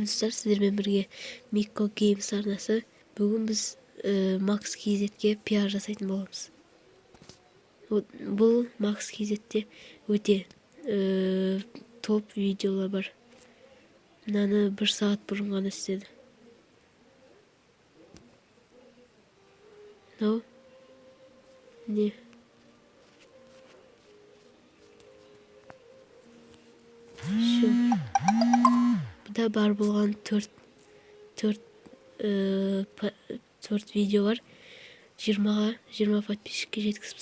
армысыздар, сіздермен бірге Микко Геймс арнасы. Бүгін біз Макс KZ'ге пиар жасайтын боламыз. Бұл Макс KZ'те өте топ видеолар бар. Мынаны 1 сағат бұрын ғана істеді. Мынау не? Бұда бар болған 4 видео бар. 20 подписчикке жеткізіп